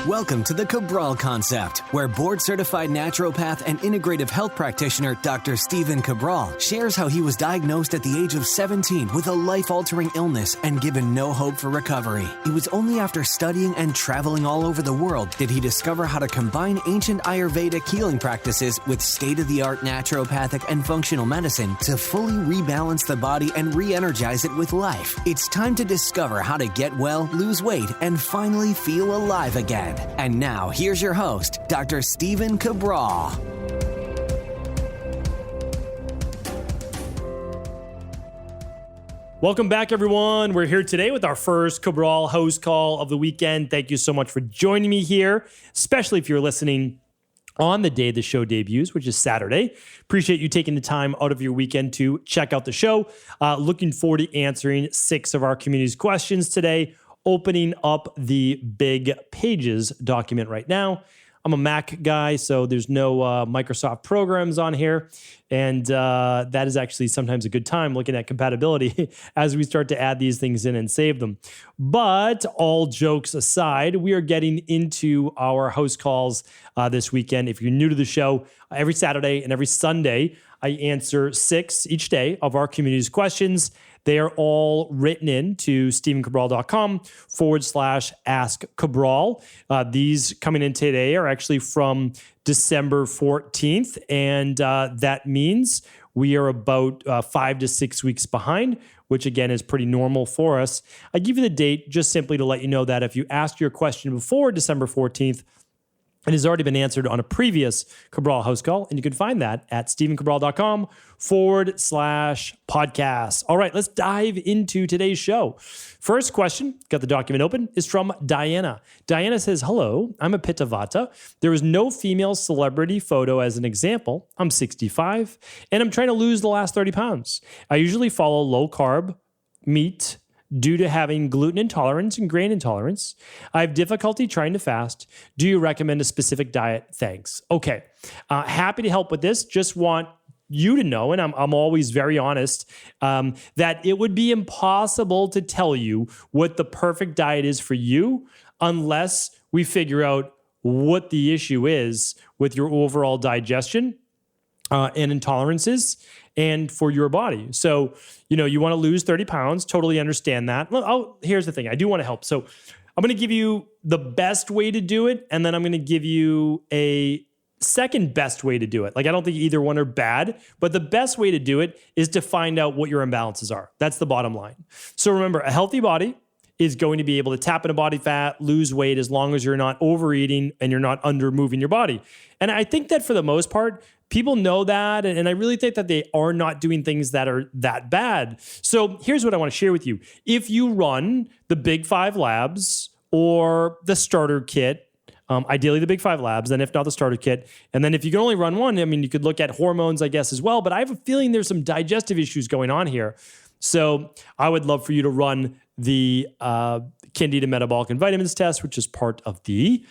Welcome to the Cabral Concept, where board-certified naturopath and integrative health practitioner Dr. Stephen Cabral shares how he was diagnosed at the age of 17 with a life-altering illness and given no hope for recovery. It was only after studying and traveling all over the world did he discover how to combine ancient Ayurvedic healing practices with state-of-the-art naturopathic and functional medicine to fully rebalance the body and re-energize it with life. It's time to discover how to get well, lose weight, and finally feel alive again. And now, here's your host, Dr. Stephen Cabral. Welcome back, everyone. We're here today with our first Cabral HouseCall of the weekend. Thank you so much for joining me here, especially if you're listening on the day the show debuts, which is Saturday. Appreciate you taking the time out of your weekend to check out the show. Looking forward to answering 6 of our community's questions today. Opening up the Big Pages document right now. I'm a Mac guy, so there's no Microsoft programs on here. And that is actually sometimes a good time looking at compatibility as we start to add these things in and save them. But all jokes aside, we are getting into our house calls this weekend. If you're new to the show, every Saturday and every Sunday, I answer 6 each day of our community's questions. They are all written in to stephencabral.com/ask Cabral. These coming in today are actually from December 14th, and that means we are about 5 to 6 weeks behind, which again is pretty normal for us. I give you the date just simply to let you know that if you asked your question before December 14th, it has already been answered on a previous Cabral House Call, and you can find that at stephencabral.com/podcast. All right, let's dive into today's show. First question, got the document open, is from Dianna. Dianna says, hello, I'm a Pitta Vata. There is no female celebrity photo as an example. I'm 65, and I'm trying to lose the last 30 pounds. I usually follow low carb, meat, due to having gluten intolerance and grain intolerance. I have difficulty trying to fast. Do you recommend a specific diet? Thanks. Okay. Happy to help with this. Just want you to know, and I'm always very honest, that it would be impossible to tell you what the perfect diet is for you unless we figure out what the issue is with your overall digestion and intolerances and for your body. So, you want to lose 30 pounds, totally understand that. Here's the thing, I do want to help. So I'm going to give you the best way to do it, and then I'm going to give you a second best way to do it. Like, I don't think either one are bad, but the best way to do it is to find out what your imbalances are. That's the bottom line. So remember, a healthy body is going to be able to tap into body fat, lose weight, as long as you're not overeating and you're not under moving your body. And I think that for the most part, people know that, and I really think that they are not doing things that are that bad. So here's what I want to share with you. If you run the Big 5 Labs or the starter kit, ideally the Big 5 Labs, then if not the starter kit, and then if you can only run one, you could look at hormones, I guess, as well, but I have a feeling there's some digestive issues going on here. So I would love for you to run the Candida Metabolic and Vitamins test, which is part of the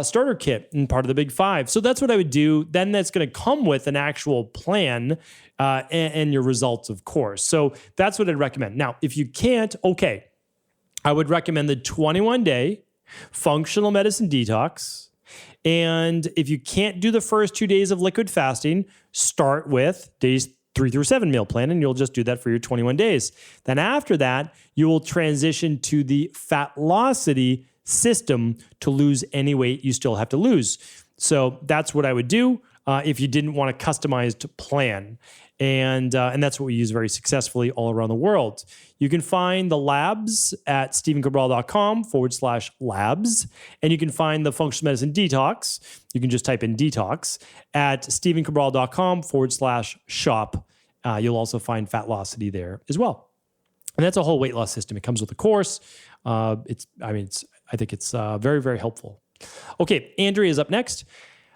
starter kit and part of the Big 5. So that's what I would do. Then that's going to come with an actual plan and your results, of course. So that's what I'd recommend. Now, if you can't, okay, I would recommend the 21-day functional medicine detox. And if you can't do the first 2 days of liquid fasting, start with days 3 through 7 meal plan, and you'll just do that for your 21 days. Then after that, you will transition to the Fatlocity system to lose any weight you still have to lose. So that's what I would do if you didn't want a customized plan. And that's what we use very successfully all around the world. You can find the labs at stephencabral.com/labs. And you can find the functional medicine detox. You can just type in detox at stephencabral.com/shop. You'll also find Fatlocity there as well. And that's a whole weight loss system. It comes with a course. I think it's very, very helpful. Okay, Andrea is up next.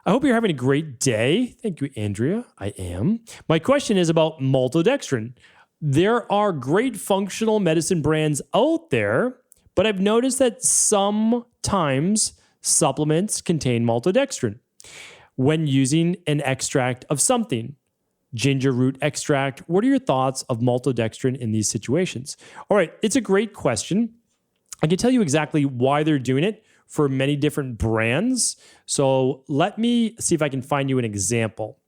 I hope you're having a great day. Thank you, Andrea. I am. My question is about Maltodextrin. There are great functional medicine brands out there, but I've noticed that sometimes supplements contain Maltodextrin when using an extract of something. Ginger root extract. What are your thoughts of Maltodextrin in these situations? All right, it's a great question. I can tell you exactly why they're doing it for many different brands. So let me see if I can find you an example.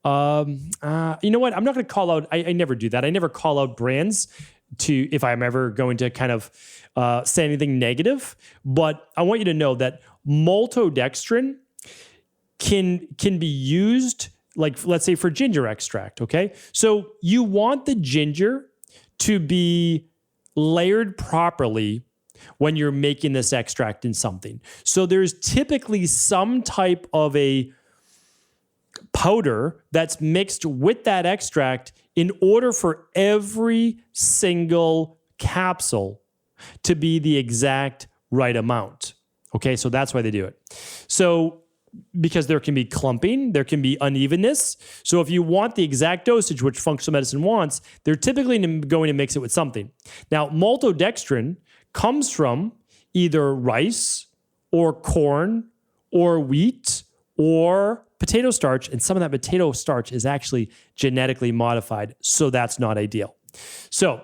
You know what? I'm not going to call out, I never do that. I never call out brands to if I'm ever going to kind of say anything negative. But I want you to know that maltodextrin can be used, like, let's say for ginger extract, okay? So you want the ginger to be layered properly when you're making this extract in something. So there's typically some type of a powder that's mixed with that extract in order for every single capsule to be the exact right amount. Okay, so that's why they do it. So because there can be clumping, there can be unevenness. So if you want the exact dosage, which functional medicine wants, they're typically going to mix it with something. Now, maltodextrin comes from either rice or corn or wheat or potato starch, and some of that potato starch is actually genetically modified, so that's not ideal. So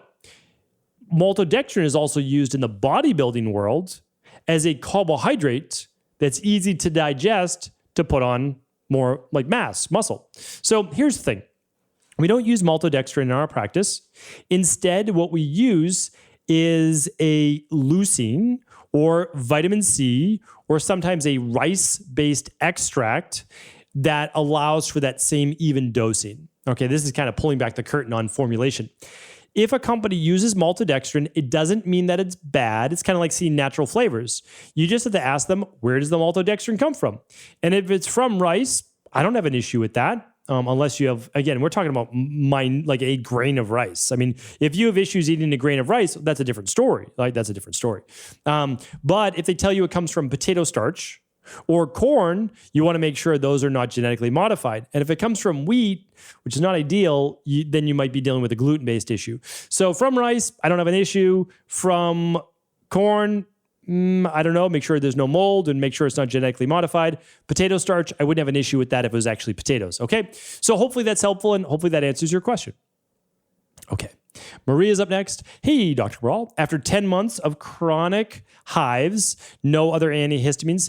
maltodextrin is also used in the bodybuilding world as a carbohydrate that's easy to digest to put on more like muscle. So here's the thing. We don't use maltodextrin in our practice. Instead, what we use is a leucine or vitamin C or sometimes a rice-based extract that allows for that same even dosing. Okay, this is kind of pulling back the curtain on formulation. If a company uses maltodextrin, it doesn't mean that it's bad. It's kind of like seeing natural flavors. You just have to ask them, where does the maltodextrin come from? And if it's from rice, I don't have an issue with that. Unless you have, again, we're talking about like a grain of rice. I mean, if you have issues eating a grain of rice, that's a different story. That's a different story. But if they tell you it comes from potato starch or corn, you want to make sure those are not genetically modified. And if it comes from wheat, which is not ideal, then you might be dealing with a gluten-based issue. So from rice, I don't have an issue. From corn, I don't know, make sure there's no mold and make sure it's not genetically modified. Potato starch, I wouldn't have an issue with that if it was actually potatoes, okay? So hopefully that's helpful and hopefully that answers your question. Okay. Maria's up next. Hey, Dr. Cabral. After 10 months of chronic hives, no other histamine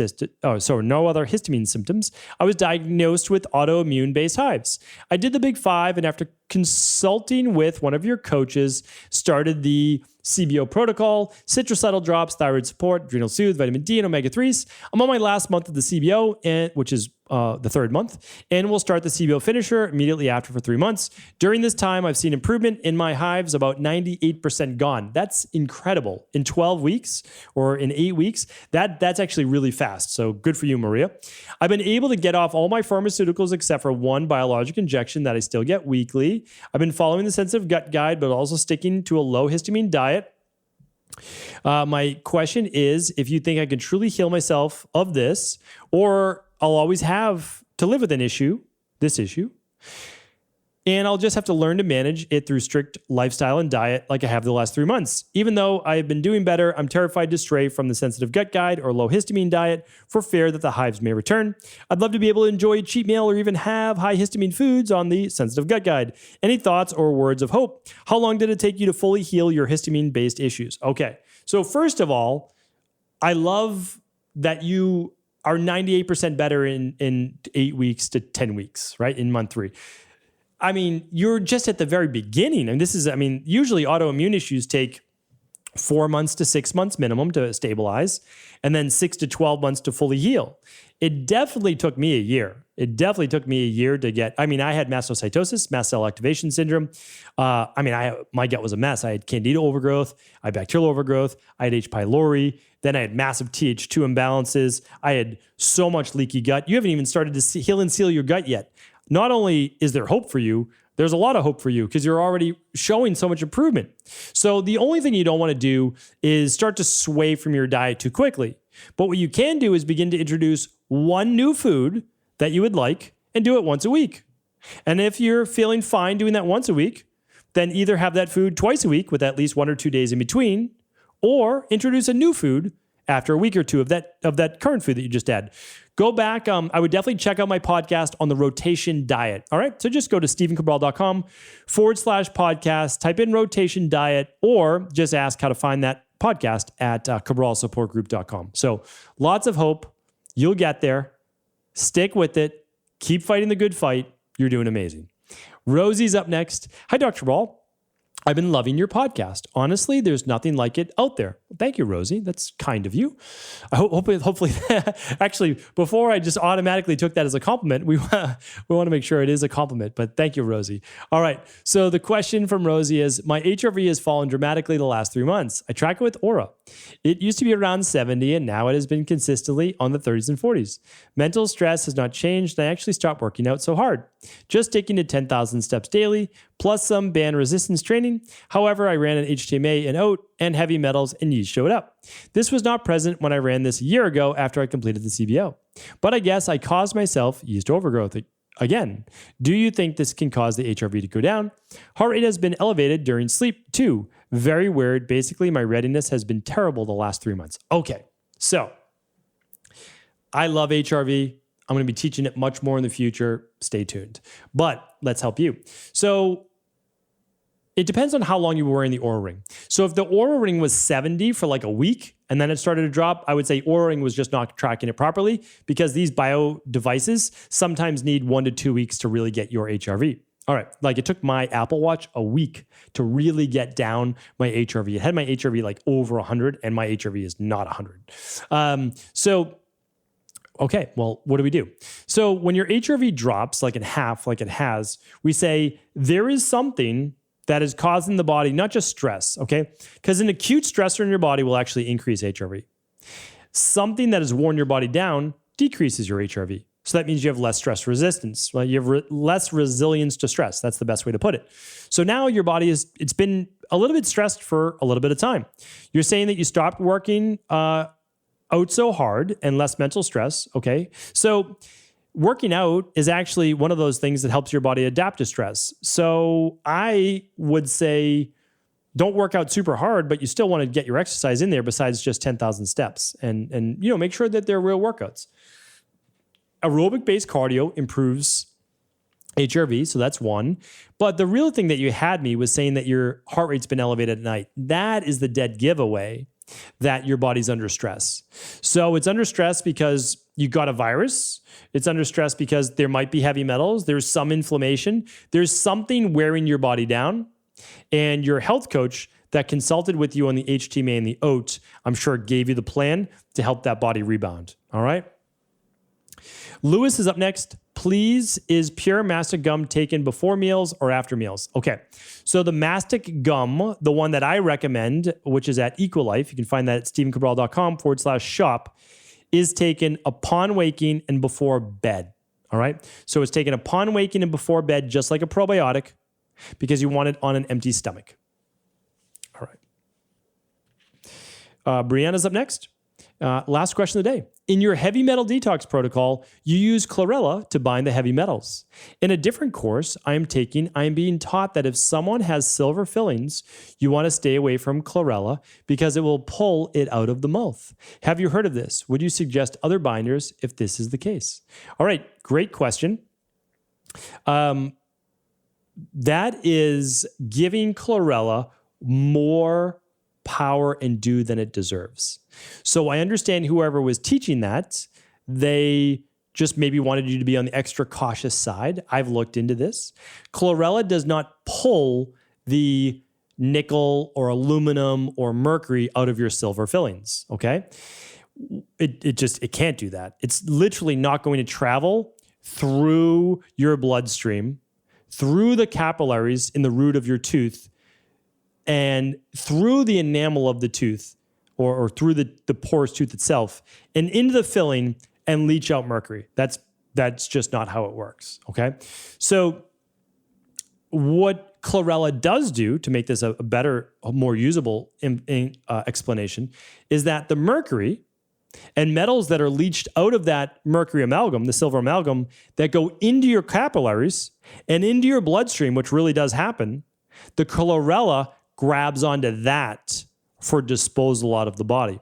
symptoms, I was diagnosed with autoimmune-based hives. I did the Big Five, and after consulting with one of your coaches, started the CBO protocol, citruscytal drops, thyroid support, adrenal soothe, vitamin D, and omega-3s. I'm on my last month of the CBO, which is the third month, and we'll start the CBO finisher immediately after for 3 months. During this time, I've seen improvement in my hives, about 98% gone. That's incredible. In 12 weeks or in 8 weeks, that's actually really fast. So good for you, Maria. I've been able to get off all my pharmaceuticals except for one biologic injection that I still get weekly. I've been following the sensitive gut guide, but also sticking to a low histamine diet. My question is if you think I can truly heal myself of this, or I'll always have to live with this issue, and I'll just have to learn to manage it through strict lifestyle and diet like I have the last 3 months. Even though I've been doing better, I'm terrified to stray from the sensitive gut guide or low histamine diet for fear that the hives may return. I'd love to be able to enjoy a cheat meal or even have high histamine foods on the sensitive gut guide. Any thoughts or words of hope? How long did it take you to fully heal your histamine-based issues? Okay, so first of all, I love that you are 98% better in 8 weeks to 10 weeks, right? In month 3. I mean, you're just at the very beginning. And usually autoimmune issues take 4 months to 6 months minimum to stabilize, and then 6 to 12 months to fully heal. It definitely took me a year. To get, I had mastocytosis, mast cell activation syndrome. My gut was a mess. I had candida overgrowth, I had bacterial overgrowth, I had H. pylori, then I had massive Th2 imbalances. I had so much leaky gut. You haven't even started to heal and seal your gut yet. Not only is there hope for you, there's a lot of hope for you because you're already showing so much improvement. So the only thing you don't want to do is start to sway from your diet too quickly. But what you can do is begin to introduce one new food that you would like and do it once a week. And if you're feeling fine doing that once a week, then either have that food twice a week with at least 1 or 2 days in between, or introduce a new food after a week or two of that current food that you just had. Go back. I would definitely check out my podcast on the rotation diet. All right. So just go to stephencabral.com/podcast, type in rotation diet, or just ask how to find that podcast at cabralsupportgroup.com. So lots of hope. You'll get there. Stick with it. Keep fighting the good fight. You're doing amazing. Rosie's up next. Hi, Dr. Ball. I've been loving your podcast. Honestly, there's nothing like it out there. Thank you, Rosie. That's kind of you. I hopefully, actually, before I just automatically took that as a compliment, we want to make sure it is a compliment, but thank you, Rosie. All right. So the question from Rosie is, my HRV has fallen dramatically the last 3 months. I track it with Aura. It used to be around 70, and now it has been consistently on the 30s and 40s. Mental stress has not changed, and I actually stopped working out so hard. Just sticking to 10,000 steps daily, plus some band resistance training. However, I ran an HTMA and oat and heavy metals and yeast showed up. This was not present when I ran this a year ago after I completed the CBO. But I guess I caused myself yeast overgrowth again. Do you think this can cause the HRV to go down? Heart rate has been elevated during sleep too. Very weird. Basically, my readiness has been terrible the last 3 months. Okay, so I love HRV. I'm going to be teaching it much more in the future. Stay tuned. But let's help you. So it depends on how long you were wearing the Oura Ring. So if the Oura Ring was 70 for like a week and then it started to drop, I would say Oura Ring was just not tracking it properly, because these bio devices sometimes need 1 to 2 weeks to really get your HRV. All right, like it took my Apple Watch a week to really get down my HRV. It had my HRV like over 100, and my HRV is not 100. Okay, well, what do we do? So when your HRV drops like in half, like it has, we say there is something that is causing the body, not just stress, okay? Because an acute stressor in your body will actually increase HRV. Something that has worn your body down decreases your HRV. So that means you have less stress resistance. Well, you have less resilience to stress. That's the best way to put it. So now your body it's been a little bit stressed for a little bit of time. You're saying that you stopped working out so hard and less mental stress, okay? So working out is actually one of those things that helps your body adapt to stress. So I would say don't work out super hard, but you still want to get your exercise in there besides just 10,000 steps, and make sure that they're real workouts. Aerobic-based cardio improves HRV, so that's one. But the real thing that you had me was saying that your heart rate's been elevated at night. That is the dead giveaway that your body's under stress. So it's under stress because you got a virus. It's under stress because there might be heavy metals. There's some inflammation. There's something wearing your body down. And your health coach that consulted with you on the HTMA and the oat, I'm sure gave you the plan to help that body rebound. All right? Lewis is up next. Please, is pure Mastic gum taken before meals or after meals? Okay, so the Mastic gum, the one that I recommend, which is at Equilife, you can find that at stephencabral.com/shop, is taken upon waking and before bed. All right, so it's taken upon waking and before bed, just like a probiotic, because you want it on an empty stomach. All right. Brianna's up next. Last question of the day. In your heavy metal detox protocol, you use Chlorella to bind the heavy metals. In a different course I am being taught that if someone has silver fillings, you want to stay away from Chlorella because it will pull it out of the mouth. Have you heard of this? Would you suggest other binders if this is the case? All right, great question. That is giving Chlorella more power and due than it deserves. So I understand whoever was teaching that, they just maybe wanted you to be on the extra cautious side. I've looked into this. Chlorella does not pull the nickel or aluminum or mercury out of your silver fillings, okay? It can't do that. It's literally not going to travel through your bloodstream, through the capillaries in the root of your tooth, and through the enamel of the tooth, or through the porous tooth itself, and into the filling and leach out mercury. That's just not how it works, okay? So what Chlorella does do to make this a better, a more usable explanation is that the mercury and metals that are leached out of that mercury amalgam, the silver amalgam, that go into your capillaries and into your bloodstream, which really does happen, the Chlorella grabs onto that for disposal out of the body.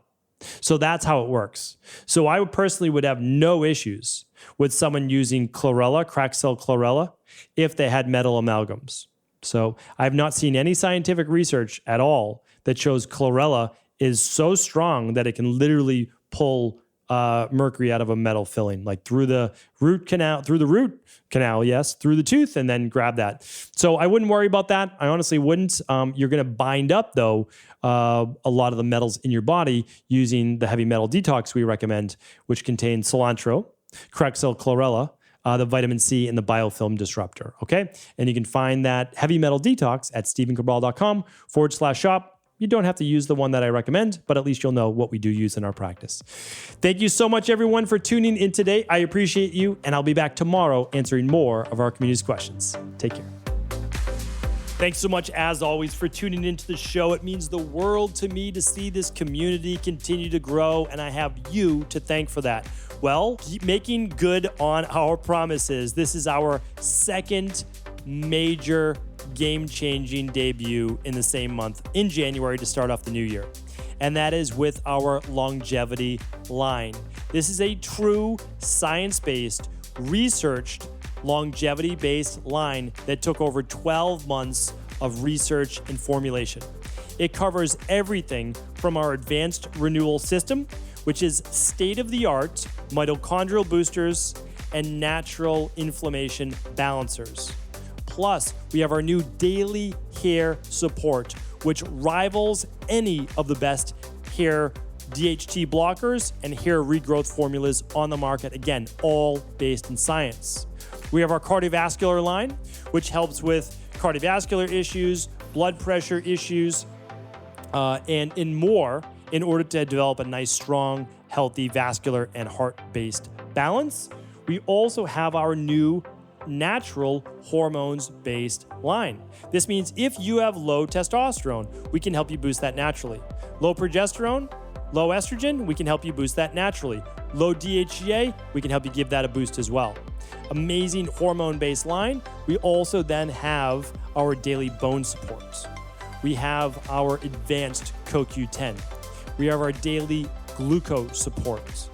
So that's how it works. So I personally would have no issues with someone using Chlorella, cracked cell Chlorella, if they had metal amalgams. So I've not seen any scientific research at all that shows Chlorella is so strong that it can literally pull mercury out of a metal filling, like through the root canal, through the tooth, and then grab that. So I wouldn't worry about that. I honestly wouldn't. You're going to bind up, though, a lot of the metals in your body using the heavy metal detox we recommend, which contains cilantro, chlorella, the vitamin C, and the biofilm disruptor. Okay. And you can find that heavy metal detox at stephencabral.com/shop. You don't have to use the one that I recommend, but at least you'll know what we do use in our practice. Thank you so much, everyone, for tuning in today. I appreciate you, and I'll be back tomorrow answering more of our community's questions. Take care. Thanks so much, as always, for tuning into the show. It means the world to me to see this community continue to grow, and I have you to thank for that. Well, keep making good on our promises. This is our second major game-changing debut in the same month, in January, to start off the new year. And that is with our longevity line. This is a true science-based, researched, longevity-based line that took over 12 months of research and formulation. It covers everything from our advanced renewal system, which is state-of-the-art mitochondrial boosters and natural inflammation balancers. Plus, we have our new daily hair support, which rivals any of the best hair DHT blockers and hair regrowth formulas on the market. Again, all based in science. We have our cardiovascular line, which helps with cardiovascular issues, blood pressure issues, and more in order to develop a nice, strong, healthy vascular and heart-based balance. We also have our new natural hormones-based line. This means if you have low testosterone, we can help you boost that naturally. Low progesterone, low estrogen, we can help you boost that naturally. Low DHEA, we can help you give that a boost as well. Amazing hormone-based line. We also then have our daily bone supports. We have our advanced CoQ10. We have our daily glucose supports.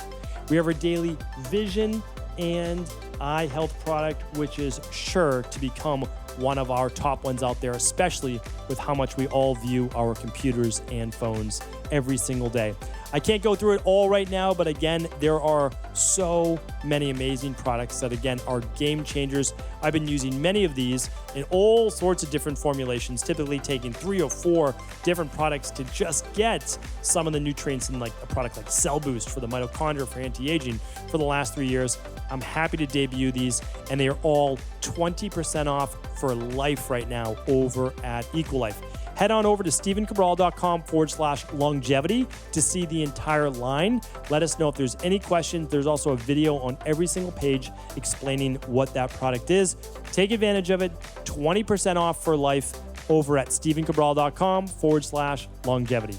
We have our daily vision and eye health product, which is sure to become one of our top ones out there, especially with how much we all view our computers and phones every single day. I can't go through it all right now, but again, there are so many amazing products that, again, are game changers. I've been using many of these in all sorts of different formulations, typically taking 3 or 4 different products to just get some of the nutrients in, like a product like Cell Boost for the mitochondria for anti-aging for the last 3 years. I'm happy to debut these, and they are all 20% off for life right now over at Equalife. Head on over to stephencabral.com/longevity to see the entire line. Let us know if there's any questions. There's also a video on every single page explaining what that product is. Take advantage of it. 20% off for life over at stephencabral.com/longevity.